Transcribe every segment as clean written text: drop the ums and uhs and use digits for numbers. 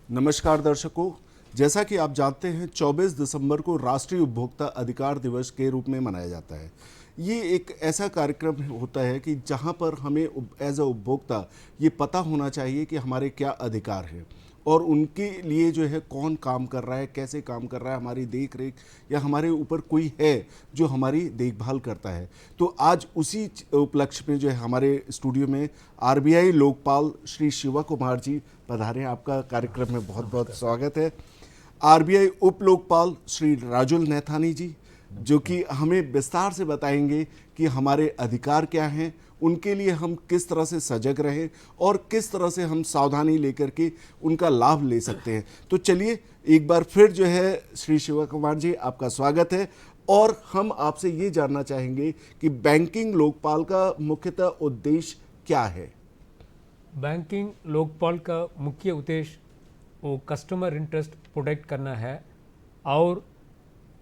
नमस्कार दर्शकों, जैसा कि आप जानते हैं 24 दिसंबर को राष्ट्रीय उपभोक्ता अधिकार दिवस के रूप में मनाया जाता है। ये एक ऐसा कार्यक्रम होता है कि जहां पर हमें एज अ उपभोक्ता ये पता होना चाहिए कि हमारे क्या अधिकार हैं और उनके लिए जो है कौन काम कर रहा है, कैसे काम कर रहा है, हमारी देख रेख या हमारे ऊपर कोई है जो हमारी देखभाल करता है। तो आज उसी उपलक्ष्य में जो है हमारे स्टूडियो में आरबीआई लोकपाल श्री शिवा कुमार जी पधारे। आपका कार्यक्रम में बहुत बहुत स्वागत है। आरबीआई उप लोकपाल श्री राजुल नैथानी जी, जो कि हमें विस्तार से बताएंगे कि हमारे अधिकार क्या हैं, उनके लिए हम किस तरह से सजग रहें और किस तरह से हम सावधानी लेकर के उनका लाभ ले सकते हैं। तो चलिए एक बार फिर जो है श्री शिवा कुमार जी, आपका स्वागत है। और हम आपसे ये जानना चाहेंगे कि बैंकिंग लोकपाल का मुख्यतः उद्देश्य क्या है। बैंकिंग लोकपाल का मुख्य उद्देश्य वो कस्टमर इंटरेस्ट प्रोटेक्ट करना है और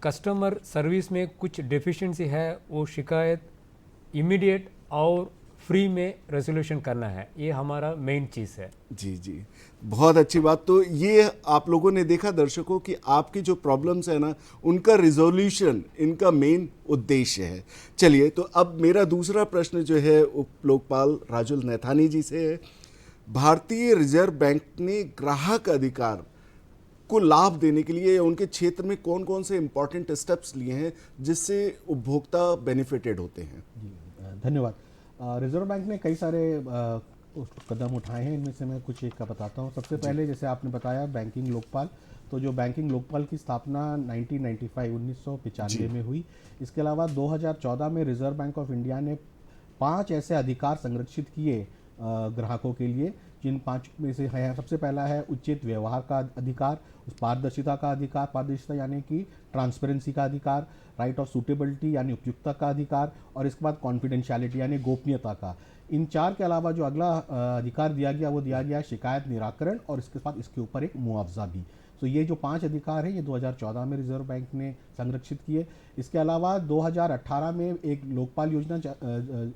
कस्टमर सर्विस में कुछ डेफिशिएंसी है वो शिकायत इमीडिएट और फ्री में रेजोल्यूशन करना है। ये हमारा मेन चीज़ है। जी जी, बहुत अच्छी बात। तो ये आप लोगों ने देखा दर्शकों कि आपकी जो प्रॉब्लम्स है ना, उनका रिजोल्यूशन इनका मेन उद्देश्य है। चलिए, तो अब मेरा दूसरा प्रश्न जो है उप लोकपाल राजुल नैथानी जी से है। भारतीय रिजर्व बैंक ने ग्राहक अधिकार को लाभ देने के लिए उनके क्षेत्र में कौन कौन से इंपॉर्टेंट स्टेप्स लिए हैं जिससे उपभोक्ता बेनिफिटेड होते हैं। जी, धन्यवाद। रिजर्व बैंक ने कई सारे कदम उठाए हैं, इनमें से मैं कुछ एक का बताता हूँ। सबसे पहले जैसे आपने बताया बैंकिंग लोकपाल, तो जो बैंकिंग लोकपाल की स्थापना 1995 में हुई। इसके अलावा 2014 में रिजर्व बैंक ऑफ इंडिया ने 5 ऐसे अधिकार संरक्षित किए ग्राहकों के लिए, जिन 5 में से है सबसे पहला है उचित व्यवहार का अधिकार, पारदर्शिता का अधिकार, पारदर्शिता यानी कि ट्रांसपेरेंसी का अधिकार, राइट ऑफ सूटेबिलिटी यानी उपयुक्तता का अधिकार, और इसके बाद कॉन्फिडेंशियलिटी यानी गोपनीयता का। इन 4 के अलावा जो अगला अधिकार दिया गया वो दिया गया शिकायत निराकरण, और इसके बाद इसके ऊपर एक मुआवजा भी। तो ये जो 5 अधिकार हैं ये 2014 में रिजर्व बैंक ने संरक्षित किए। इसके अलावा 2018 में एक लोकपाल योजना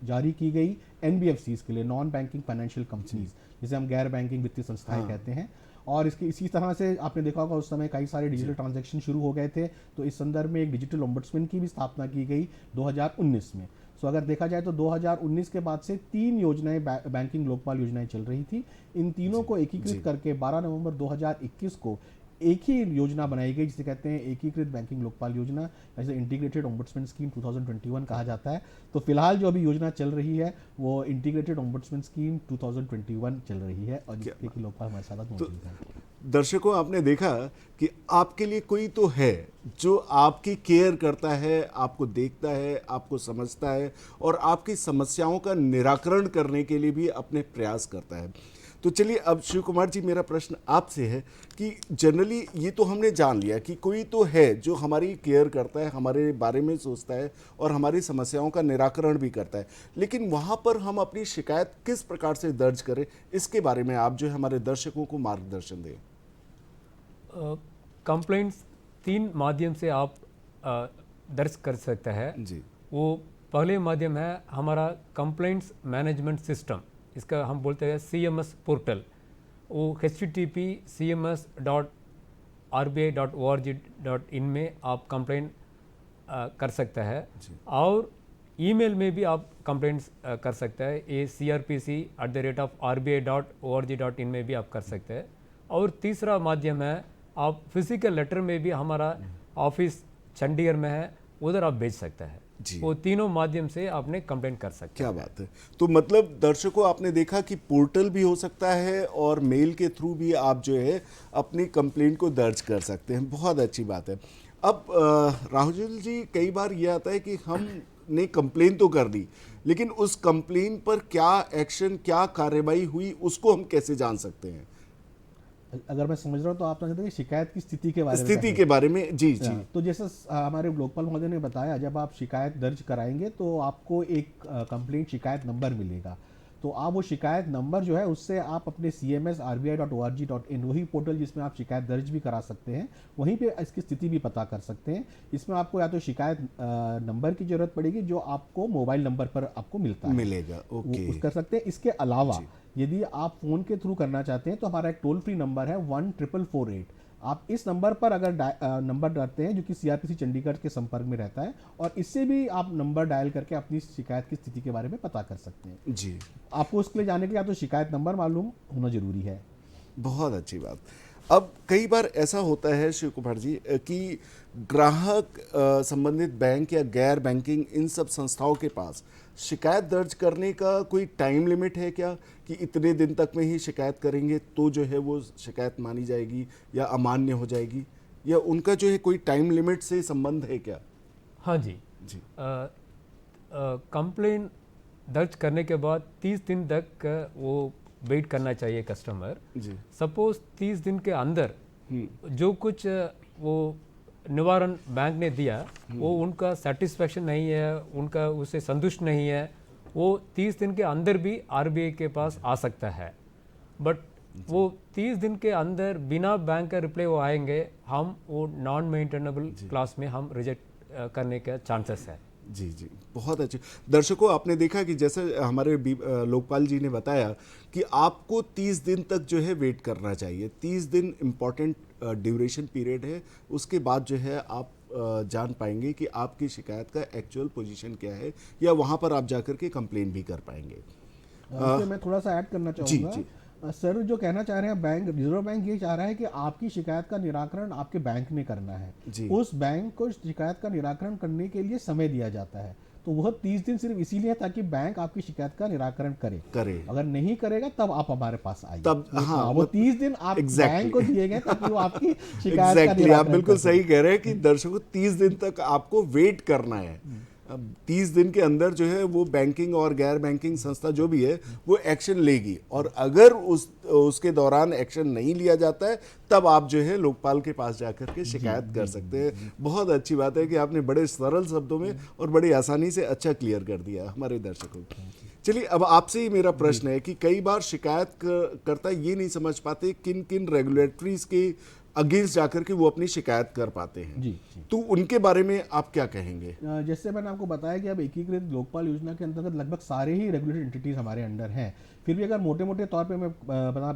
जारी की गई एनबीएफसीज के लिए, नॉन बैंकिंग फाइनेंशियल कंपनीज, जिसे हम गैर बैंकिंग वित्तीय संस्थाएं कहते हैं। और इसकी इसी तरह से आपने देखा होगा उस समय कई सारे डिजिटल ट्रांजैक्शन शुरू हो गए थे, तो इस संदर्भ में एक डिजिटल ओम्बड्समैन की भी स्थापना की गई 2019 में। सो अगर देखा जाए तो 2019 के बाद से 3 योजनाएं बैंकिंग लोकपाल योजनाएं चल रही थी। इन तीनों को एकीकृत करके 12 नवंबर 2021 को एक ही योजना बनाई गई, जिसे कहते हैं एकीकृत बैंकिंग लोकपाल योजना, जैसे इंटीग्रेटेड ओम्बड्समैन स्कीम 2021 कहा जाता है। तो फिलहाल जो अभी योजना चल रही है वो इंटीग्रेटेड ओम्बड्समैन स्कीम 2021 चल रही है, और जिसके लोकपाल हमारे साथ मौजूद है। दर्शकों, आपने देखा कि आपके लिए कोई तो है जो आपकी केयर करता है, आपको देखता है, आपको समझता है और आपकी समस्याओं का निराकरण करने के लिए भी अपने प्रयास करता है। तो चलिए, अब शिव कुमार जी, मेरा प्रश्न आपसे है कि जनरली ये तो हमने जान लिया कि कोई तो है जो हमारी केयर करता है, हमारे बारे में सोचता है और हमारी समस्याओं का निराकरण भी करता है, लेकिन वहाँ पर हम अपनी शिकायत किस प्रकार से दर्ज करें, इसके बारे में आप जो है हमारे दर्शकों को मार्गदर्शन दें। कंप्लेंट्स 3 माध्यम से आप दर्ज कर सकते हैं जी। वो पहले माध्यम है हमारा कंप्लेंट्स मैनेजमेंट सिस्टम, इसका हम बोलते हैं CMS पोर्टल। वो http://cms.rbi.org.in में आप कंप्लेंट कर सकते हैं, और ईमेल में भी आप कंप्लेंट्स कर सकते हैं। ये crpc@rbi.org.in में भी आप कर सकते हैं। और तीसरा माध्यम है आप फिजिकल लेटर में भी, हमारा ऑफिस चंडीगढ़ में है, उधर आप भेज सकते हैं। वो तीनों माध्यम से आपने कंप्लेंट कर सकते हैं। क्या बात है। तो मतलब दर्शकों, आपने देखा कि पोर्टल भी हो सकता है और मेल के थ्रू भी आप जो है अपनी कंप्लेंट को दर्ज कर सकते हैं। बहुत अच्छी बात है। अब राहुल जी, कई बार ये आता है कि हमने कंप्लेन तो कर दी, लेकिन उस कंप्लेन पर क्या एक्शन, क्या कार्रवाई हुई, उसको हम कैसे जान सकते हैं। अगर मैं समझ रहा हूँ तो आप समझते हैं शिकायत की स्थिति के बारे में जी जी। तो जैसे हमारे लोकपाल महोदय ने बताया, जब आप शिकायत दर्ज कराएंगे तो आपको एक कंप्लेंट शिकायत नंबर मिलेगा। तो आप वो शिकायत नंबर जो है उससे आप अपने cms.rbi.org.in वही पोर्टल जिसमें आप शिकायत दर्ज भी करा सकते हैं, वहीं पे इसकी स्थिति भी पता कर सकते हैं। इसमें आपको या तो शिकायत नंबर की जरूरत पड़ेगी जो आपको मोबाइल नंबर पर आपको मिलता है, मिलेगा। ओके, वो कर सकते हैं। इसके अलावा यदि आप फ़ोन के थ्रू करना चाहते हैं तो हमारा एक टोल फ्री नंबर है 1444। आप इस नंबर पर अगर नंबर डालते हैं जो कि सीआरपीसी चंडीगढ़ के संपर्क में रहता है, और इससे भी आप नंबर डायल करके अपनी शिकायत की स्थिति के बारे में पता कर सकते हैं। जी, आपको उसके लिए जाने के लिए या तो शिकायत नंबर मालूम होना जरूरी है। बहुत अच्छी बात। अब कई बार ऐसा होता है शिव कुमार जी कि ग्राहक संबंधित बैंक या गैर बैंकिंग इन सब संस्थाओं के पास शिकायत दर्ज करने का कोई टाइम लिमिट है क्या, कि इतने दिन तक में ही शिकायत करेंगे तो जो है वो शिकायत मानी जाएगी या अमान्य हो जाएगी, या उनका जो है कोई टाइम लिमिट से संबंध है क्या? हाँ जी, जी, कंप्लेन दर्ज करने के बाद 30 दिन तक वो वेट करना चाहिए कस्टमर। जी, सपोज 30 दिन के अंदर जो कुछ वो निवारण बैंक ने दिया वो उनका सेटिस्फेक्शन नहीं है, उनका उससे संतुष्ट नहीं है, वो 30 दिन के अंदर भी आरबीआई के पास आ सकता है। बट वो 30 दिन के अंदर बिना बैंक का रिप्लाई वो आएंगे, हम वो नॉन मेंटेनेबल क्लास में हम रिजेक्ट करने का चांसेस है। जी, जी, बहुत अच्छे। दर्शकों, आपने देखा कि जैसे हमारे लोकपाल जी ने बताया कि आपको 30 दिन तक जो है वेट करना चाहिए। 30 दिन इम्पॉर्टेंट ड्यूरेशन पीरियड है, उसके बाद जो है आप जान पाएंगे कि आपकी शिकायत का एक्चुअल पोजीशन क्या है, या वहाँ पर आप जाकर के कंप्लेन भी कर पाएंगे। इसमें मैं थोड़ा सा ऐड करना चाहूँगा। जी। सर जो कहना चाह रहे हैं, बैंक रिजर्व बैंक ये चाह रहा है कि आपकी शिकायत का निराकरण आपके बैंक ने करना है। जी। उस बैंक को शिकायत का निराकरण करने के लिए समय दिया जाता है, तो वह 30 दिन सिर्फ इसीलिए है ताकि बैंक आपकी शिकायत का निराकरण करे। अगर नहीं करेगा तब आप हमारे पास आइए। तब हाँ, वो 30 दिन आप बैंक को दिए गए ताकि वो आपकी शिकायत का निराकरण आप बिल्कुल सही कह रहे हैं कि दर्शकों 30 दिन तक आपको वेट करना है। अब 30 दिन के अंदर जो है वो बैंकिंग और गैर बैंकिंग संस्था जो भी है वो एक्शन लेगी, और अगर उसके दौरान एक्शन नहीं लिया जाता है तब आप जो है लोकपाल के पास जाकर के शिकायत कर सकते हैं। बहुत अच्छी बात है कि आपने बड़े सरल शब्दों में और बड़ी आसानी से अच्छा क्लियर कर दिया हमारे दर्शकों को। चलिए, अब आपसे ही मेरा प्रश्न है कि कई बार शिकायत करता ये नहीं समझ पाते किन किन रेगुलेटरीज के अगेंस्ट जाकर के वो अपनी शिकायत कर पाते हैं। जी। तो उनके बारे में आप क्या कहेंगे? जैसे मैंने आपको बताया कि अब एकीकृत लोकपाल योजना के अंतर्गत लगभग सारे ही रेगुलेटेड एंटिटीज हमारे अंडर हैं। फिर भी अगर मोटे मोटे तौर पे मैं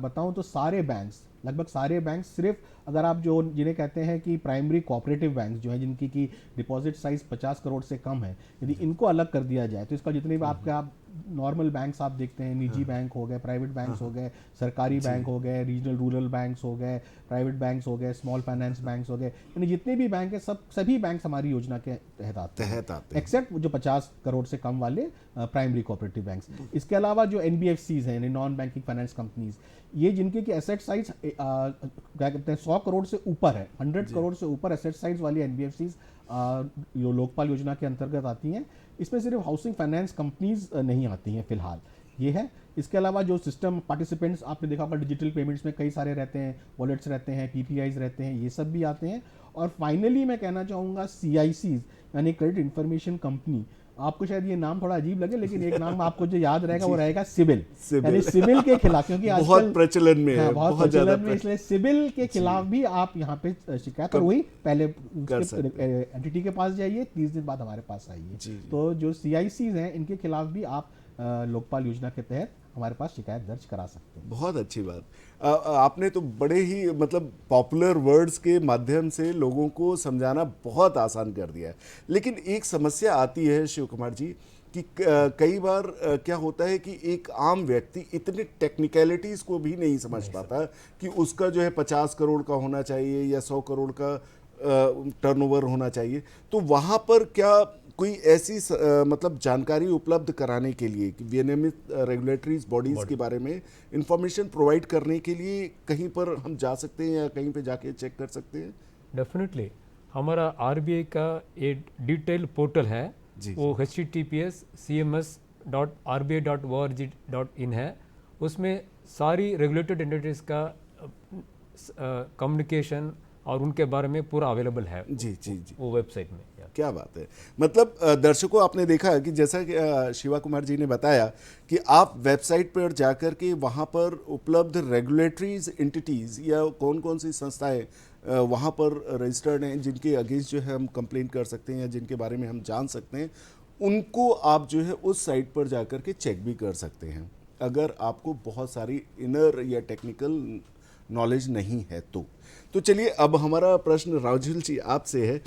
बताऊं तो सारे बैंक्स, लगभग सारे बैंक, सिर्फ अगर आप जो जिन्हें कहते हैं कि प्राइमरी कोऑपरेटिव बैंक जो है, जिनकी की डिपॉजिट साइज 50 करोड़ से कम है, यदि इनको अलग कर दिया जाए तो इसका जितने भी आपके आप नॉर्मल बैंक्स आप देखते हैं, निजी बैंक हो गए, प्राइवेट बैंक्स हो गए, सरकारी बैंक हो गए, रीजनल रूरल बैंक्स हो गए, प्राइवेट बैंक्स हो गए, स्मॉल फाइनेंस बैंक्स हो गए, यानी जितने भी बैंक हैं सभी बैंक्स हमारी योजना के तहत आते हैं, एक्सेप्ट जो 50 करोड़ से कम वाले प्राइमरी कोऑपरेटिव बैंक्स। इसके अलावा जो एनबीएफसीज हैं, यानी नॉन बैंकिंग फाइनेंस कंपनीज, ये जिनके की एसेट साइज क्या कहते हैं 100 करोड़ से ऊपर है, 100 करोड़ से ऊपर एसेट साइज वाली एनबीएफसीज जो लोकपाल योजना के अंतर्गत आती हैं। इसमें सिर्फ हाउसिंग फाइनेंस कंपनीज नहीं आती हैं फिलहाल, ये है। इसके अलावा जो सिस्टम पार्टिसिपेंट्स आपने देखा होगा, डिजिटल पेमेंट्स में कई सारे रहते हैं, वॉलेट्स रहते हैं, पीपीआईज रहते हैं, ये सब भी आते हैं। और फाइनली मैं कहना चाहूँगा सीआईसीज यानी क्रेडिट इंफॉर्मेशन कंपनी, आपको शायद ये नाम थोड़ा अजीब लगे लेकिन एक नाम आपको जो याद रहेगा वो रहेगा सिबिल, यानी सिबिल के खिलाफ, क्योंकि आजकल बहुत प्रचलन में है, बहुत प्रचलन में, इसलिए सिबिल के खिलाफ भी आप यहाँ पे शिकायत, और वही पहले एंटिटी के पास जाइए, 30 दिन बाद हमारे पास आइए। तो जो सीआईसीज हैं इनके खिलाफ भी आप लोकपाल योजना के तहत हमारे पास शिकायत दर्ज करा सकते हैं। बहुत अच्छी बात। आपने तो बड़े ही मतलब पॉपुलर वर्ड्स के माध्यम से लोगों को समझाना बहुत आसान कर दिया है, लेकिन एक समस्या आती है शिव कुमार जी कि कई बार क्या होता है कि एक आम व्यक्ति इतने टेक्निकलिटीज़ को भी नहीं समझ पाता कि उसका जो है 50 करोड़ का होना चाहिए या 100 करोड़ का टर्नओवर होना चाहिए। तो वहाँ पर क्या कोई ऐसी मतलब जानकारी उपलब्ध कराने के लिए कि विनियमित रेगुलेटरीज बॉडीज के बारे में इंफॉर्मेशन प्रोवाइड करने के लिए कहीं पर हम जा सकते हैं या कहीं पे जाके चेक कर सकते हैं? डेफिनेटली हमारा आरबीआई का एक डिटेल पोर्टल है, वो https://cms.rbi.org.in है। उसमें सारी रेगुलेटेड एंटिटीज़ का कम्युनिकेशन और उनके बारे में पूरा अवेलेबल है जी जी जी, वो वेबसाइट में। क्या बात है। मतलब दर्शकों, आपने देखा कि जैसा कि शिवा कुमार जी ने बताया कि आप वेबसाइट पर जाकर के वहाँ पर उपलब्ध रेगुलेटरीज एंटिटीज़ या कौन कौन सी संस्थाएं वहाँ पर रजिस्टर्ड हैं, जिनके अगेंस्ट जो है हम कंप्लेंट कर सकते हैं या जिनके बारे में हम जान सकते हैं, उनको आप जो है उस साइट पर जाकर के चेक भी कर सकते हैं, अगर आपको बहुत सारी इनर या टेक्निकल नॉलेज नहीं है तो चलिए, अब हमारा प्रश्न राजुल जी आपसे है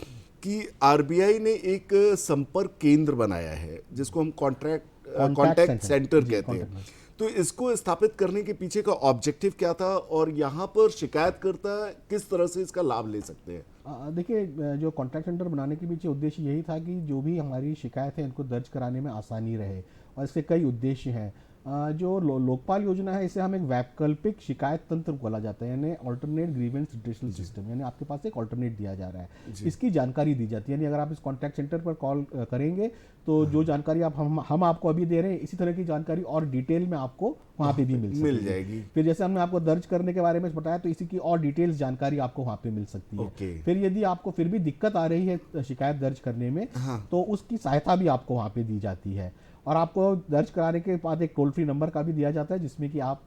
कि आरबीआई ने एक संपर्क केंद्र बनाया है जिसको हम कॉन्टैक्ट सेंटर कहते हैं। तो इसको स्थापित करने के पीछे का ऑब्जेक्टिव क्या था और यहाँ पर शिकायतकर्ता किस तरह से इसका लाभ ले सकते हैं? देखिए, जो कॉन्टैक्ट सेंटर बनाने के पीछे उद्देश्य यही था कि जो भी हमारी शिकायत है इनको दर्ज कराने में आसानी रहे, और इसके कई उद्देश्य हैं। जो लोकपाल योजना है, इसे हम एक वैकल्पिक शिकायत तंत्र बोला जाता है, यानी अल्टरनेट ग्रीवेंस रिड्रेसल सिस्टम, यानी आपके पास एक अल्टरनेट दिया जा रहा है, इसकी जानकारी दी जाती है। यानी अगर आप इस कॉन्टैक्ट सेंटर पर कॉल करेंगे तो जो जानकारी हम आपको अभी दे रहे हैं, इसी तरह की जानकारी और डिटेल में आपको वहाँ पे भी मिल जाएगी। फिर जैसे हमने आपको दर्ज करने के बारे में बताया, तो इसी की और डिटेल्स जानकारी आपको वहाँ पे मिल सकती है। फिर यदि आपको फिर भी दिक्कत आ रही है शिकायत दर्ज करने में, तो उसकी सहायता भी आपको वहाँ पे दी जाती है। और आपको दर्ज कराने के बाद एक टोल फ्री नंबर का भी दिया जाता है, जिसमें कि आप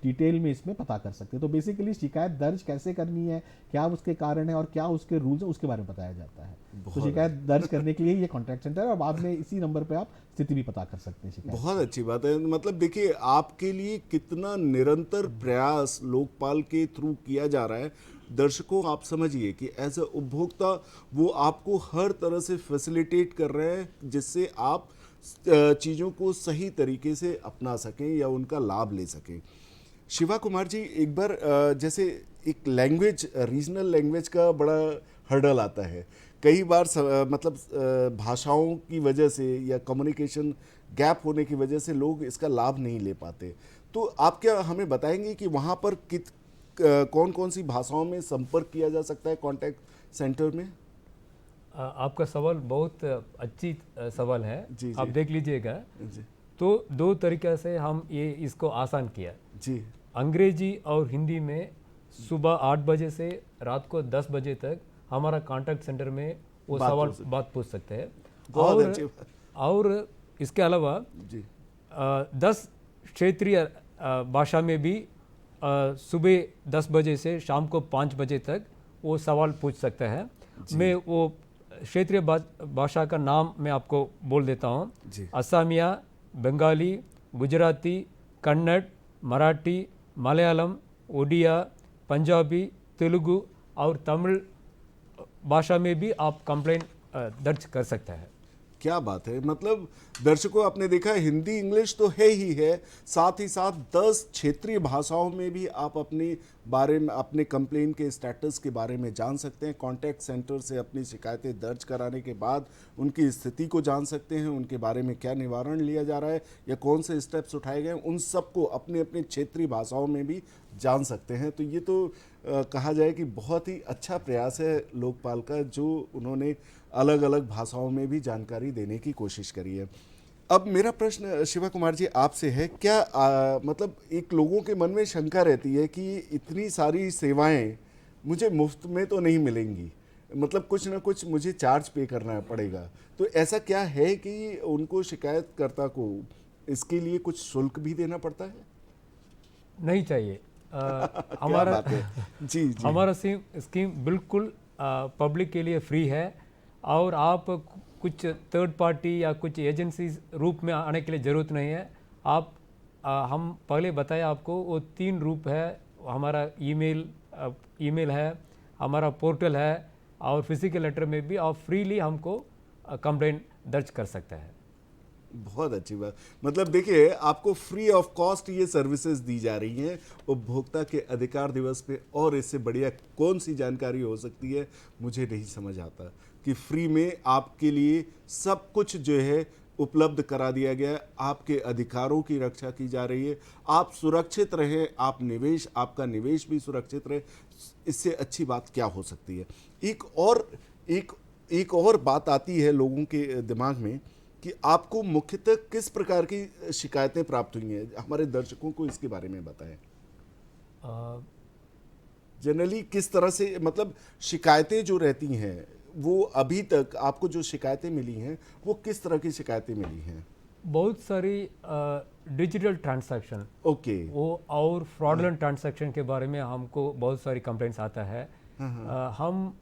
डिटेल में इसमें पता कर सकते हैं। तो बेसिकली शिकायत दर्ज कैसे करनी है, क्या उसके कारण है और क्या उसके रूल्स है, उसके बारे में बताया जाता है। तो शिकायत दर्ज करने के लिए ये कॉन्टैक्ट सेंटर है, और बाद में इसी नंबर पे आप स्थिति भी पता कर सकते हैं शिकायत। बहुत अच्छी बात है। मतलब देखिए, आपके लिए कितना निरंतर प्रयास लोकपाल के थ्रू किया जा रहा है। दर्शकों, आप समझिए कि एज ए उपभोक्ता वो आपको हर तरह से फैसिलिटेट कर रहे हैं, जिससे आप चीज़ों को सही तरीके से अपना सकें या उनका लाभ ले सकें। शिवा कुमार जी, एक बार जैसे एक लैंग्वेज, रीजनल लैंग्वेज का बड़ा हर्डल आता है कई बार, मतलब भाषाओं की वजह से या कम्युनिकेशन गैप होने की वजह से लोग इसका लाभ नहीं ले पाते। तो आप क्या हमें बताएंगे कि वहाँ पर कौन कौन सी भाषाओं में संपर्क किया जा सकता है कॉन्टैक्ट सेंटर में? आपका सवाल बहुत अच्छी सवाल है। जी, आप देख लीजिएगा जी तो दो तरीक़े से हम ये इसको आसान किया जी। अंग्रेजी और हिंदी में सुबह 8 बजे से रात को 10 बजे तक हमारा कॉन्टैक्ट सेंटर में वो सवाल बात पूछ सकते हैं। और इसके अलावा जी 10 क्षेत्रीय भाषा में भी सुबह 10 बजे से शाम को 5 बजे तक वो सवाल पूछ सकते हैं। मैं वो क्षेत्रीय भाषा का नाम मैं आपको बोल देता हूँ। असमिया, बंगाली, गुजराती, कन्नड़, मराठी, मलयालम, उड़िया, पंजाबी, तेलुगु और तमिल भाषा में भी आप कंप्लेंट दर्ज कर सकते हैं। क्या बात है। मतलब दर्शकों, आपने देखा हिंदी इंग्लिश तो है ही है, साथ ही साथ 10 क्षेत्रीय भाषाओं में भी आप अपने बारे में, अपने कंप्लेन के स्टेटस के बारे में जान सकते हैं। कॉन्टैक्ट सेंटर से अपनी शिकायतें दर्ज कराने के बाद उनकी स्थिति को जान सकते हैं, उनके बारे में क्या निवारण लिया जा रहा है या कौन से स्टेप्स उठाए गए, उन सबको अपने अपने क्षेत्रीय भाषाओं में भी जान सकते हैं। तो ये तो कहा जाए कि बहुत ही अच्छा प्रयास है लोकपाल का, जो उन्होंने अलग अलग भाषाओं में भी जानकारी देने की कोशिश करी है। अब मेरा प्रश्न शिवा कुमार जी आपसे है, क्या मतलब एक लोगों के मन में शंका रहती है कि इतनी सारी सेवाएं मुझे मुफ्त में तो नहीं मिलेंगी, मतलब कुछ ना कुछ मुझे चार्ज पे करना पड़ेगा। तो ऐसा क्या है कि उनको, शिकायतकर्ता को, इसके लिए कुछ शुल्क भी देना पड़ता है? नहीं चाहिए। हमारा जी जी हमारा स्कीम बिल्कुल पब्लिक के लिए फ्री है, और आप कुछ थर्ड पार्टी या कुछ एजेंसी रूप में आने के लिए ज़रूरत नहीं है। आप हम पहले बताया आपको, वो 3 रूप है। हमारा ईमेल है, हमारा पोर्टल है, और फिजिकल लेटर में भी आप फ्रीली हमको कंप्लेंट दर्ज कर सकते हैं। बहुत अच्छी बात। मतलब देखिए, आपको फ्री ऑफ कॉस्ट ये सर्विसेज दी जा रही हैं उपभोक्ता के अधिकार दिवस पे, और इससे बढ़िया कौन सी जानकारी हो सकती है मुझे नहीं समझ आता कि फ्री में आपके लिए सब कुछ जो है उपलब्ध करा दिया गया है। आपके अधिकारों की रक्षा की जा रही है, आप सुरक्षित रहें, आपका निवेश भी सुरक्षित रहे। इससे अच्छी बात क्या हो सकती है? एक और बात आती है लोगों के दिमाग में कि आपको मुख्यतः किस प्रकार की शिकायतें प्राप्त हुई हैं, हमारे दर्शकों को इसके बारे में बताएं। जनरली किस तरह से, मतलब शिकायतें जो रहती हैं वो अभी तक आपको जो शिकायतें मिली हैं वो किस तरह की शिकायतें मिली हैं? बहुत सारी डिजिटल ट्रांजैक्शन ओके। वो और फ्रॉडलेंट ट्रांजैक्शन के बारे में हमको बहुत सारी कंप्लेंट्स आता है। हम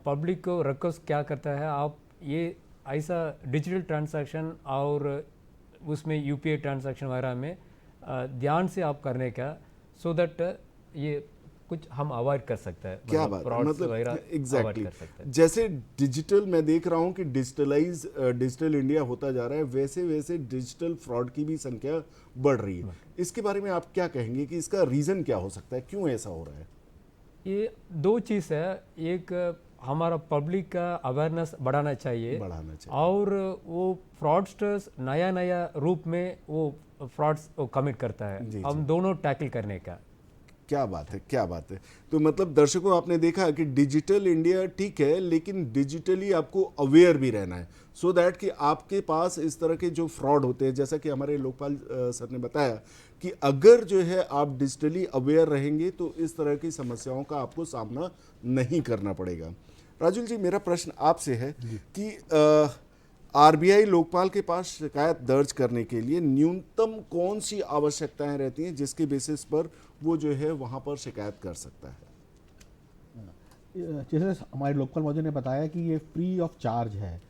पब्लिक को रिक्वेस्ट क्या करता है, आप ये ऐसा डिजिटल ट्रांजैक्शन और उसमें यूपीआई ट्रांजैक्शन वगैरह में ध्यान से आप करने का, सो दैट ये कुछ हम अवॉइड कर सकते हैं। क्या बात है, frauds मतलब वगैरह avoid एग्जैक्टली कर सकते हैं। जैसे डिजिटल, मैं देख रहा हूँ कि डिजिटल इंडिया होता जा रहा है, वैसे वैसे डिजिटल फ्रॉड की भी संख्या बढ़ रही है। इसके बारे में आप क्या कहेंगे कि इसका रीजन क्या हो सकता है, क्यों ऐसा हो रहा है? ये दो चीज़ है, एक हमारा पब्लिक का अवेयरनेस बढ़ाना चाहिए और वो फ्रॉडस्टर्स नया नया रूप में वो फ्रॉड्स कमिट करता है, हम दोनों टैकल करने का। क्या बात है, क्या बात है। तो मतलब दर्शकों, आपने देखा कि डिजिटल इंडिया ठीक है, लेकिन डिजिटली आपको अवेयर भी रहना है, सो दैट कि आपके पास इस तरह के जो फ्रॉड होते हैं, जैसा कि हमारे लोकपाल सर ने बताया कि अगर जो है आप डिजिटली अवेयर रहेंगे तो इस तरह की समस्याओं का आपको सामना नहीं करना पड़ेगा। राजुल जी, मेरा प्रश्न आपसे है कि आरबीआई लोकपाल के पास शिकायत दर्ज करने के लिए न्यूनतम कौन सी आवश्यकताएं रहती हैं जिसके बेसिस पर वो जो है वहां पर शिकायत कर सकता है? जैसे हमारे लोकपाल महोदय ने बताया कि ये फ्री ऑफ चार्ज है,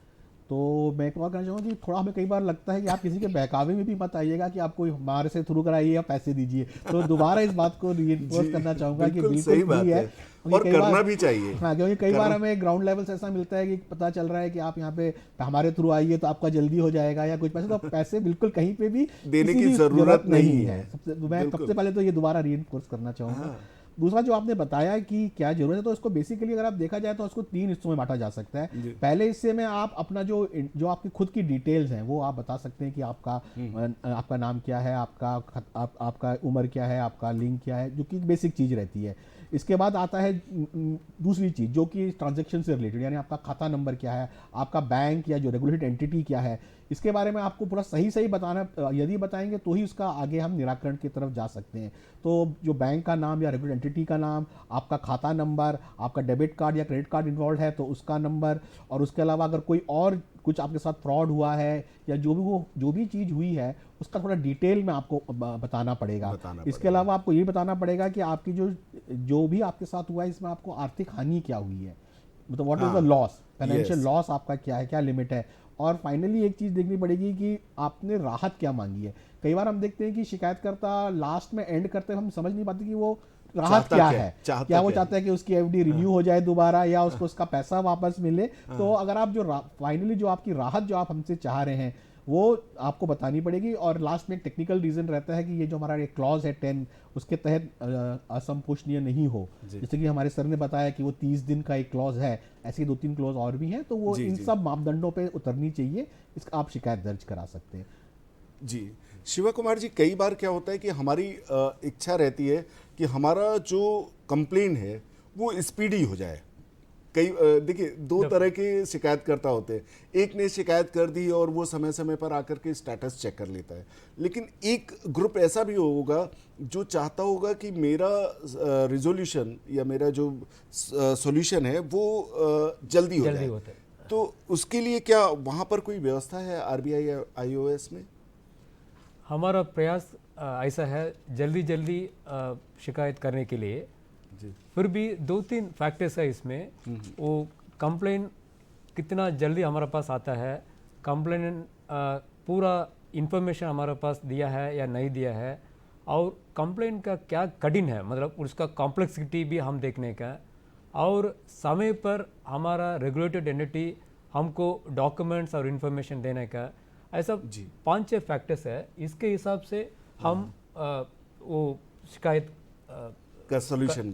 तो मैं एक और कहना चाहूँगा कि थोड़ा हमें कई बार लगता है कि आप किसी के बहकावे में भी मत आइएगा कि आपको हमारे से थ्रू कराइए या पैसे दीजिए। तो दोबारा इस बात को रिइंफोर्स करना चाहूँगा कि बिल्कुल सही बात फ्री है और करना भी चाहिए। हाँ, क्योंकि कई बार हमें ग्राउंड लेवल से ऐसा मिलता है कि पता चल रहा है कि आप यहाँ पे हमारे थ्रू आइए तो आपका जल्दी हो जाएगा या कुछ पैसे, तो पैसे बिल्कुल कहीं पे भी देने किसी की भी जरूरत नहीं है। मैं सबसे पहले तो ये दोबारा रिइंफोर्स करना चाहूँगा। दूसरा जो आपने बताया कि क्या जरूरत है, तो इसको बेसिकली अगर आप देखा जाए तो उसको 3 हिस्सों में बांटा जा सकता है। पहले हिस्से में आप अपना जो आपकी खुद की डिटेल्स हैं वो आप बता सकते हैं कि आपका नाम क्या है, आपका उम्र क्या है, आपका लिंक क्या है, जो कि बेसिक चीज़ रहती है। इसके बाद आता है दूसरी चीज़ जो कि ट्रांजैक्शन से रिलेटेड, यानी आपका खाता नंबर क्या है, आपका बैंक या जो रेगुलेटेड एंटिटी क्या है, इसके बारे में आपको पूरा सही बताना, यदि बताएंगे तो ही उसका आगे हम निराकरण की तरफ जा सकते हैं। तो जो बैंक का नाम या रेगुलेटेड एंटिटी का नाम, आपका खाता नंबर, आपका डेबिट कार्ड या क्रेडिट कार्ड इन्वॉल्व है तो उसका नंबर, और उसके अलावा अगर कोई और कुछ आपके साथ फ्रॉड हुआ है या जो भी चीज़ हुई है उसका थोड़ा डिटेल में आपको बताना पड़ेगा। इसके अलावा आपको ये बताना पड़ेगा कि आपकी जो भी आपके साथ हुआ है इसमें आपको आर्थिक हानि क्या हुई है, मतलब what is the loss, financial loss आपका क्या है, क्या लिमिट है। और फाइनली एक चीज़ देखनी पड़ेगी कि आपने राहत क्या मांगी है। कई बार हम देखते हैं कि शिकायतकर्ता लास्ट में एंड करते हम समझ नहीं पाते कि वो राहत क्या है, क्या वो चाहता है कि उसकी एफडी रिन्यू हो जाए दोबारा या उसको उसका पैसा वापस मिले। तो अगर आप जो फाइनली जो आपकी राहत जो आप हमसे चाह रहे हैं वो आपको बतानी पड़ेगी। और लास्ट में एक टेक्निकल रीजन रहता है कि ये जो हमारा एक क्लॉज है 10, उसके तहत असंपोषणीय नहीं हो। जैसे कि हमारे सर ने बताया कि वो 30 दिन का एक क्लॉज है, ऐसे 2-3 क्लॉज और भी हैं, तो वो इन सब मापदंडों पे उतरनी चाहिए, इसका आप शिकायत दर्ज करा सकते हैं। जी शिवा कुमार जी, कई बार क्या होता है कि हमारी इच्छा रहती है कि हमारा जो कंप्लेन है वो स्पीडी हो जाए। कई देखिए, दो तरह के शिकायतकर्ता होते हैं, एक ने शिकायत कर दी और वो समय समय पर आकर के स्टेटस चेक कर लेता है, लेकिन एक ग्रुप ऐसा भी होगा जो चाहता होगा कि मेरा रिजोल्यूशन या मेरा जो सॉल्यूशन है वो जल्दी हो जाए। तो उसके लिए क्या वहाँ पर कोई व्यवस्था है आरबीआई या आईओएस में? हमारा प्रयास ऐसा है जल्दी शिकायत करने के लिए। फिर भी 2-3 फैक्टर्स है इसमें। वो कंप्लेन कितना जल्दी हमारे पास आता है, कंप्लेन पूरा इंफॉर्मेशन हमारे पास दिया है या नहीं दिया है, और कंप्लेन का क्या कठिन है, मतलब उसका कॉम्प्लेक्सिटी भी हम देखने का, और समय पर हमारा रेगुलेटेड एंटिटी हमको डॉक्यूमेंट्स और इन्फॉर्मेशन देने का, ऐसा 5-6 फैक्टर्स है। इसके हिसाब से हम वो शिकायत का सॉल्यूशन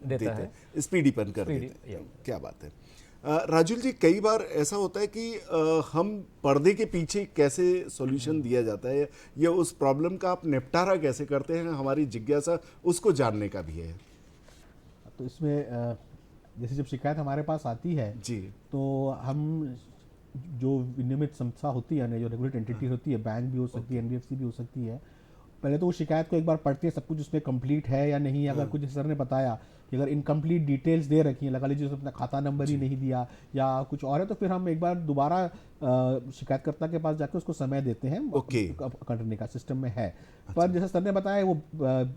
देता है, स्पीडीपन कर देते हैं। क्या बात है। राजुल जी, कई बार ऐसा होता है कि हम पर्दे के पीछे कैसे सॉल्यूशन दिया जाता है या उस प्रॉब्लम का आप निपटारा कैसे करते हैं, हमारी जिज्ञासा उसको जानने का भी है। तो इसमें जैसे जब शिकायत हमारे पास आती है जी, तो हम जो विनियमित संस्था होती है ना, जो रेगुलेटेड एंटिटी होती है, बैंक भी हो सकती है, एनबीएफसी भी हो सकती है, पहले तो वो शिकायत को एक बार पढ़ते हैं, सब कुछ उसमें कंप्लीट है या नहीं। अगर कुछ सर ने बताया कि अगर इनकम्प्लीट डिटेल्स दे रखी हैं, लगा लीजिए उसने अपना खाता नंबर ही नहीं दिया या कुछ और है, तो फिर हम एक बार दोबारा शिकायतकर्ता के पास जाकर उसको समय देते हैं ओके। करने का, सिस्टम में है। पर जैसे सर ने बताया वो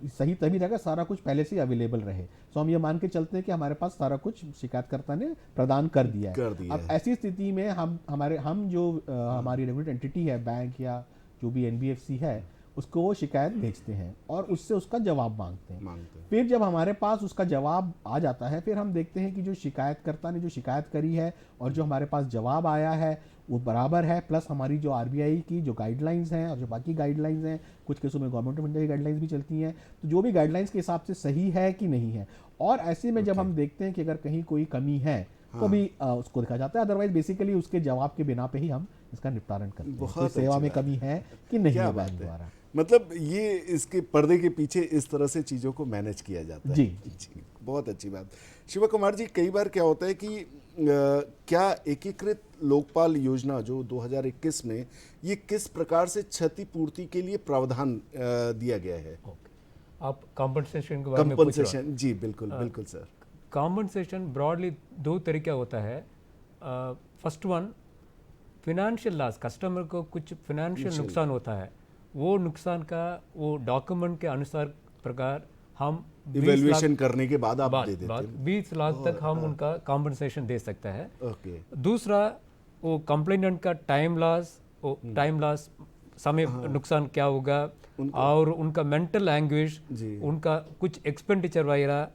सही तभी रहेगा सारा कुछ पहले से ही अवेलेबल रहे। तो हम ये मान के चलते हैं कि हमारे पास सारा कुछ शिकायतकर्ता ने प्रदान कर दिया है। कर दिया अब ऐसी स्थिति में हम जो हमारी रेगुलेटेड एंटिटी है, बैंक या जो भी एनबीएफसी है, उसको वो शिकायत भेजते हैं और उससे उसका जवाब मांगते हैं। फिर जब हमारे पास उसका जवाब आ जाता है, फिर हम देखते हैं कि जो शिकायतकर्ता ने जो शिकायत करी है और जो हमारे पास जवाब आया है वो बराबर है, प्लस हमारी जो आरबीआई की जो गाइडलाइंस हैं और जो बाकी गाइडलाइंस हैं, कुछ केसों में गवर्नमेंट ऑफ इंडिया की गाइडलाइंस भी चलती हैं, तो जो भी गाइडलाइंस के हिसाब से सही है कि नहीं है। और ऐसे में जब हम देखते हैं कि अगर कहीं कोई कमी है तो भी उसको देखा जाता है। अदरवाइज बेसिकली उसके जवाब के बिना पे ही हम इसका निपटारण करते हैं। कोई सेवा में कमी है कि नहीं है बैंक द्वारा। मतलब ये इसके पर्दे के पीछे इस तरह से चीज़ों को मैनेज किया जाता है। जी। बहुत अच्छी बात। शिवा कुमार जी, कई बार क्या होता है कि क्या एकीकृत लोकपाल योजना जो 2021 में, ये किस प्रकार से क्षतिपूर्ति के लिए प्रावधान दिया गया है? आप कॉम्पनसेशन के बारे में पूछ रहे हो। कंपनसेशन, जी बिल्कुल बिल्कुल सर। कॉम्पनसेशन ब्रॉडली दो तरीका होता है। First one, financial loss, customer को कुछ फिनेंशियल नुकसान होता है, वो नुकसान का वो डॉक्यूमेंट के अनुसार प्रकार हम इवैल्यूएशन करने के बाद आप दे देते हैं। 20 लाख तक हम उनका कॉम्पनसेशन दे सकता है। ओके। दूसरा, वो कंप्लेनेंट का टाइम लॉस, समय नुकसान क्या होगा, और उनका मेंटल एंग्विश, उनका कुछ एक्सपेंडिचर वगैरह,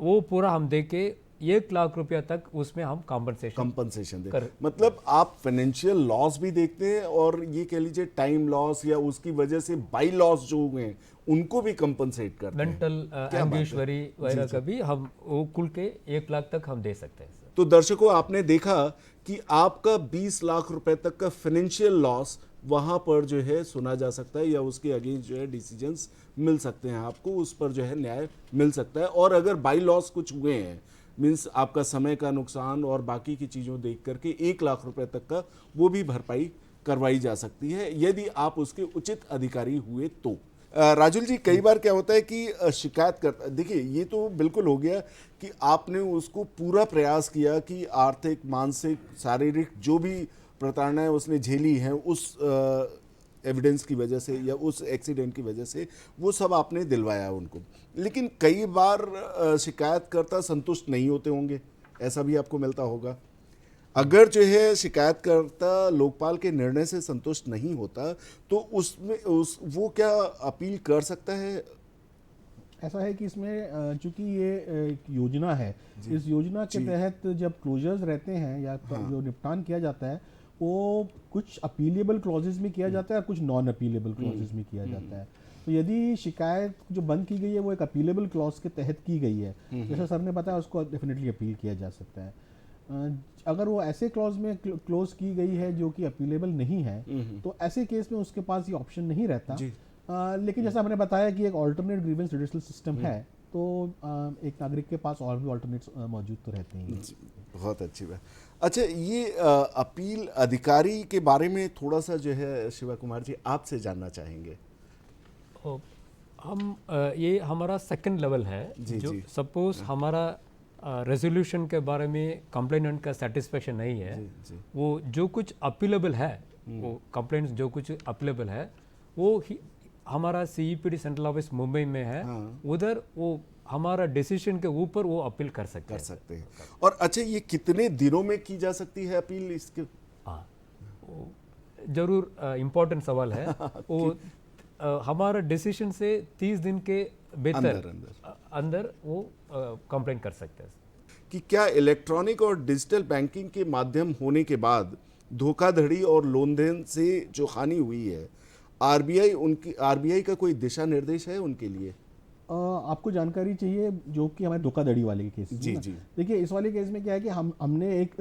वो पूरा हम दे के 1 लाख रुपया तक उसमें हम कंपनसेशन दे। मतलब आप फाइनेंशियल लॉस भी देखते हैं और ये कह लीजिए टाइम लॉस या उसकी वजह से बाई लॉस जो हुए हैं उनको भी कंपनसेट करते हैं। मेंटल एंग्विश वगैरह का भी हम वो कुल के 1 लाख तक हम दे सकते हैं। तो दर्शकों, आपने देखा कि आपका 20 लाख रुपए तक का फाइनेंशियल लॉस वहां पर जो है सुना जा सकता है या उसके अगेंस्ट जो है डिसीजंस मिल सकते हैं, आपको उस पर जो है न्याय मिल सकता है। और अगर बाई लॉस कुछ हुए हैं, मीन्स आपका समय का नुकसान और बाकी की चीज़ों देख करके 1 लाख रुपए तक का वो भी भरपाई करवाई जा सकती है यदि आप उसके उचित अधिकारी हुए तो। राजुल जी, कई बार क्या होता है कि शिकायत करता, देखिए ये तो बिल्कुल हो गया कि आपने उसको पूरा प्रयास किया कि आर्थिक, मानसिक, शारीरिक जो भी प्रताड़नाएं उसने झेली हैं उस एविडेंस की वजह से या उस एक्सीडेंट की वजह से, वो सब आपने दिलवाया उनको। लेकिन कई बार शिकायतकर्ता संतुष्ट नहीं होते होंगे, ऐसा भी आपको मिलता होगा। अगर जो है शिकायतकर्ता लोकपाल के निर्णय से संतुष्ट नहीं होता तो उसमें वो क्या अपील कर सकता है? ऐसा है कि इसमें चूंकि ये एक योजना है, इस योजना के तहत जब क्लोजर्स रहते हैं या जो निपटान किया जाता है वो कुछ अपीलेबल क्लॉजेज में किया जाता है और कुछ नॉन अपीलेबल क्लॉजेज में किया जाता है। तो यदि शिकायत जो बंद की गई है वो एक अपीलेबल क्लॉज के तहत की गई है, जैसे सर ने बताया, उसको डेफिनेटली अपील किया जा सकता है। अगर वो ऐसे क्लॉज में क्लोज की गई है जो कि अपीलेबल नहीं है, तो ऐसे केस में उसके पास ये ऑप्शन नहीं रहता। लेकिन जैसा हमने बताया कि एक ऑल्टरनेट ग्रीवेंस रिड्यूसल सिस्टम है, तो एक नागरिक के पास और भी ऑल्टरनेट्स मौजूद तो रहते हैं। बहुत अच्छी बात। अच्छा, ये अपील अधिकारी के बारे में थोड़ा सा जो है शिवा कुमार जी आपसे जानना चाहेंगे। हम ये हमारा सेकंड लेवल है। जो सपोज हमारा रेजोल्यूशन के बारे में कंप्लेनेंट का सेटिस्फेक्शन नहीं है, वो जो कुछ अपीलेबल है, वो कंप्लेंट्स जो कुछ अपीलेबल है वो हमारा सीईपीडी सेंट्रल ऑफिस मुंबई में है, उधर वो हमारा डिसीजन के ऊपर वो अपील कर सकते हैं। और अच्छा, ये कितने दिनों में की जा सकती है अपील इसके? हाँ, जरूर इम्पोर्टेंट सवाल है। वो हमारा डिसीजन से 30 दिन के अंदर वो कंप्लेंट कर सकते हैं। कि क्या इलेक्ट्रॉनिक और डिजिटल बैंकिंग के माध्यम होने के बाद धोखाधड़ी और लेन-देन से जो हानि हुई है, आरबीआई का कोई दिशा निर्देश है उनके लिए? आपको जानकारी चाहिए जो कि हमारे धोखाधड़ी वाले केस में? जी। देखिए, इस वाले केस में क्या है कि हमने एक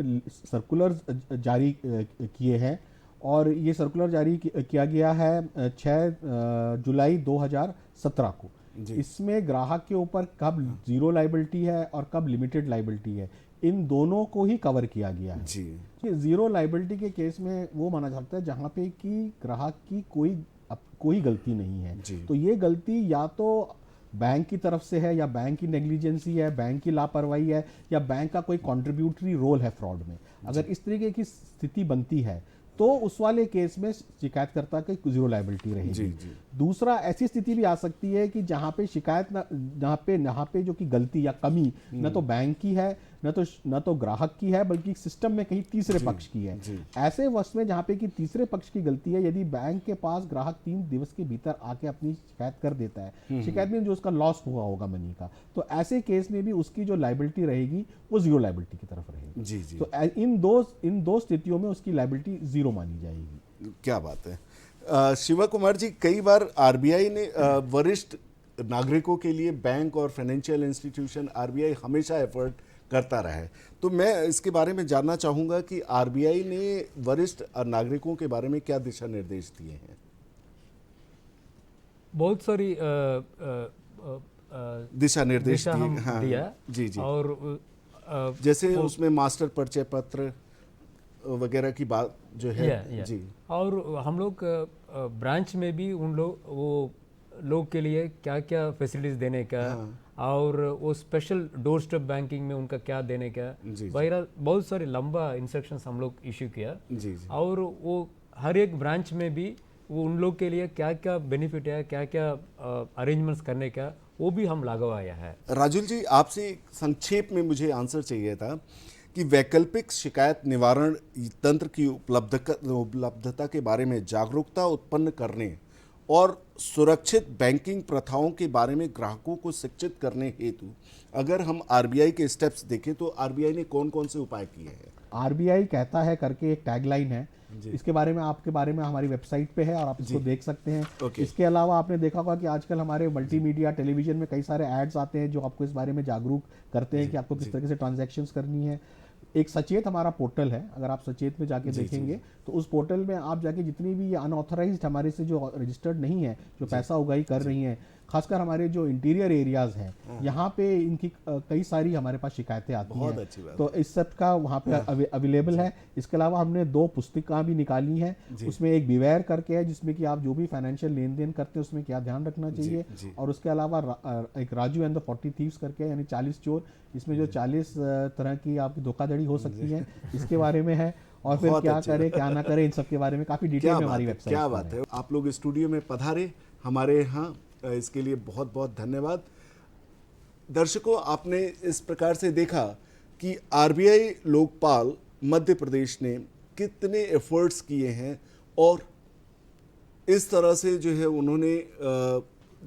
सर्कुलर जारी किए हैं और ये सर्कुलर जारी किया गया है 6 जुलाई 2017 को। इसमें ग्राहक के ऊपर कब जीरो लाइबिलिटी है और कब लिमिटेड लाइबिलिटी है, इन दोनों को ही कवर किया गया है। जी। जीरो लाइबिलिटी के केस में वो माना जाता है जहाँ पे कि ग्राहक की कोई कोई गलती नहीं है। जी। तो ये गलती या तो बैंक की तरफ से है, या बैंक की नेग्लिजेंसी है, बैंक की लापरवाही है, या बैंक का कोई कंट्रीब्यूटरी रोल है फ्रॉड में। अगर इस तरीके की स्थिति बनती है तो उस वाले केस में शिकायतकर्ता की जीरो लायबिलिटी रहेगी। जी, जी। दूसरा, ऐसी स्थिति भी आ सकती है कि जहां पे शिकायत जहां पे जो कि गलती या कमी न तो बैंक की है, न तो ग्राहक की है, बल्कि सिस्टम में कहीं तीसरे पक्ष की है। जी। ऐसे वक्त में जहां पे कि तीसरे पक्ष की गलती है, यदि बैंक के पास ग्राहक 3 दिवस के भीतर आके अपनी शिकायत कर देता है, शिकायत में जो उसका लॉस हुआ होगा मनी का, तो ऐसे केस में भी उसकी जो लायबिलिटी रहेगी वो जीरो लायबिलिटी की तरफ रहेगी। जी, जी। तो इन दो स्थितियों में उसकी लायबिलिटी जीरो मानी जाएगी। क्या बात है। शिवा कुमार जी, कई बार आरबीआई ने वरिष्ठ नागरिकों के लिए बैंक और फाइनेंशियल इंस्टीट्यूशन आरबीआई हमेशा एफर्ट करता रहा है। तो मैं इसके बारे में जानना चाहूँगा कि आरबीआई ने वरिष्ठ नागरिकों के बारे में क्या दिशा निर्देश दिए हैं? बहुत सारी दिशा निर्देश दिशा हम हाँ, दिया। जी, जी। और जैसे उसमें मास्टर परिचय पत्र वगैरह की बात जो है। या। जी। और हम लोग ब्रांच में भी उन लोग के लिए क्या क्या फैसिलिटीज देने का, और वो स्पेशल डोर स्टेप बैंकिंग में उनका क्या देने का, जी। बहरहाल बहुत सारे लंबा इंस्ट्रक्शंस हम लोग इश्यू किया। जी, जी। और वो हर एक ब्रांच में भी वो उन लोग के लिए क्या क्या बेनिफिट है, क्या क्या अरेंजमेंट्स करने का, वो भी हम लगवाया है। राजुल जी, आपसे संक्षेप में मुझे आंसर चाहिए था कि वैकल्पिक शिकायत निवारण तंत्र की उपलब्धता के बारे में जागरूकता उत्पन्न करने और सुरक्षित बैंकिंग प्रथाओं के बारे में ग्राहकों को शिक्षित करने हेतु अगर हम आरबीआई के स्टेप्स देखें तो आरबीआई ने कौन कौन से उपाय किए हैं? आरबीआई कहता है करके एक टैगलाइन है, इसके बारे में हमारी वेबसाइट पे है और आप इसको देख सकते हैं। ओके। इसके अलावा आपने देखा होगा कि आजकल हमारे मल्टीमीडिया टेलीविजन में कई सारे एड्स आते हैं जो आपको इस बारे में जागरूक करते हैं कि आपको किस तरीके से ट्रांजैक्शंस करनी है। एक सचेत हमारा पोर्टल है, अगर आप सचेत में जाके देखेंगे तो उस पोर्टल में आप जाके जितनी भी ये अनऑथराइज्ड हमारे से जो रजिस्टर्ड नहीं है, जो पैसा उगाही कर रही हैं, खासकर हमारे जो इंटीरियर एरियाज हैं, यहाँ पे इनकी कई सारी हमारे पास शिकायतें आती बहुत हैं। अच्छी बात तो इस सब का वहाँ पे अवेलेबल है। इसके अलावा हमने 2 पुस्तिका भी निकाली हैं, उसमें एक बिवेयर करके है जिसमें कि आप जो भी फाइनेंशियल लेन देन करते हैं उसमें क्या ध्यान रखना चाहिए, और उसके अलावा एक राजू एंड द 40 थीव्स करके है, यानी 40 चोर, इसमें जो 40 तरह की आपकी धोखाधड़ी हो सकती है इसके बारे में है, और फिर क्या करें क्या ना करें इन सब के बारे में काफी डिटेल में हमारी वेबसाइट। क्या बात है। आप लोग स्टूडियो में पधारे हमारे यहाँ, इसके लिए बहुत बहुत धन्यवाद। दर्शकों, आपने इस प्रकार से देखा कि आरबीआई लोकपाल मध्य प्रदेश ने कितने एफर्ट्स किए हैं और इस तरह से जो है उन्होंने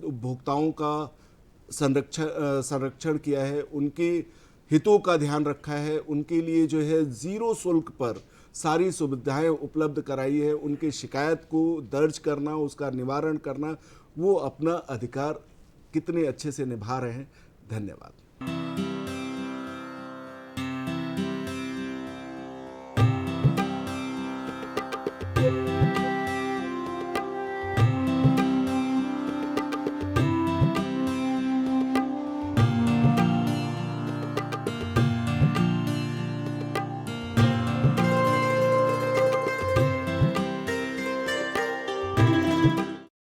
उपभोक्ताओं का संरक्षण किया है, उनके हितों का ध्यान रखा है, उनके लिए जो है जीरो शुल्क पर सारी सुविधाएं उपलब्ध कराई है। उनके शिकायत को दर्ज करना, उसका निवारण करना, वो अपना अधिकार कितने अच्छे से निभा रहे हैं। धन्यवाद।